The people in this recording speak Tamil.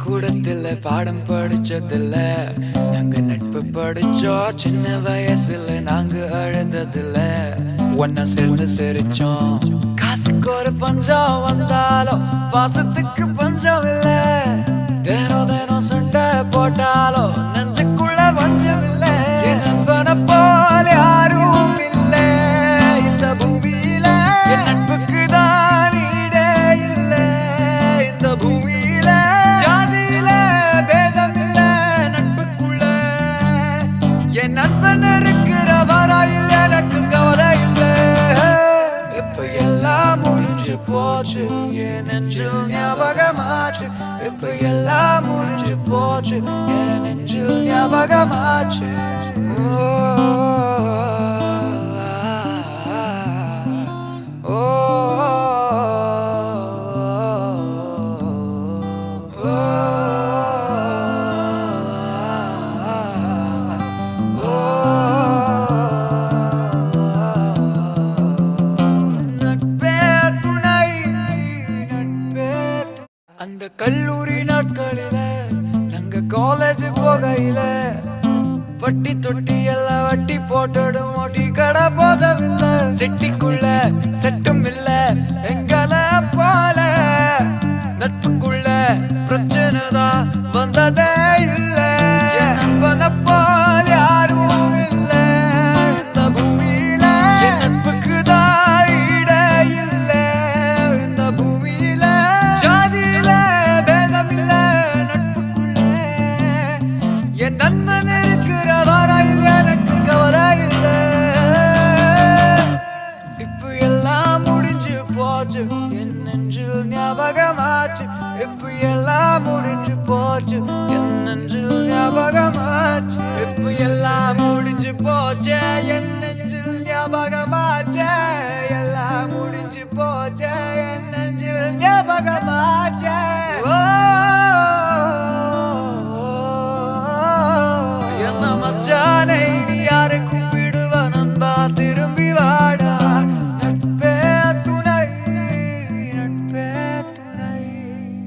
பள்ளிக்கூடத்துல பாடம் படிச்சதில்ல, நாங்க நட்பு படிச்சோம். சின்ன வயசுல நாங்க அழுததில்ல, ஒன்னா சேர்ந்து சிரிச்சோம். காசுக்கு ஒரு பஞ்சம் வந்தாலும் பாசத்துக்கு பஞ்சம் இல்ல. தினம் தினம் சண்டை போட்டாலும் நெஞ்சுக்குள்ள பஞ்சம் இல்ல. என் நண்பனை போல யாரும் இல்ல இந்த பூமியில. என் நட்புக்கு தான் ஈடே இல்ல இந்த பூமியில. ஜாதியில பேதம் இல்ல நட்புக்குள்ள. என் நண்பன் இருக்கிற வரையில் எனக்கு கவலை இல்ல. இப்ப எல்லாம் முடிஞ்சு போச்சு, என் நெஞ்சில் ஞாபகமாச்சு. இப்ப எல்லாம் முடிஞ்சு போச்சு, என் நெஞ்சில் ஞாபகமாச்சு. அந்த கல்லூரி நாட்களில நாங்க காலேஜ் போகையில வட்டி தொட்டி எல்லாம் வட்டி போட்டடும். ஓட்டி கடை போதவில்லை, செட்டிக்குள்ள செட்டும் இல்ல எங்களை போல. நட்புக்குள்ள பிரச்சனை தான் வந்ததே இல்ல. நண்பனை போல யாரும் இல்ல இந்த பூமியில. என் நட்புக்கு தான் ஈடே இல்ல இந்த பூமியில. ஜாதியில பேதம் இல்ல நட்புக்குள்ள. என் நண்பன் இருக்கிற வரையில் எனக்கு கவலை இல்ல. இப்ப எல்லாம் முடிஞ்சு போச்சு, என் நெஞ்சில் ஞாபகமாச்சு. இப்ப எல்லாம் முடிஞ்சு போச்சு, என் நெஞ்சில் ஞாபகமாச்சு. இப்ப எல்லாம் முடிஞ்சு போச்சு, என் நெஞ்சில் ஞாபகமாச்சு. எல்லாம் முடிஞ்சு போச்சு, என் நெஞ்சில் ஞாபகமாச்சு.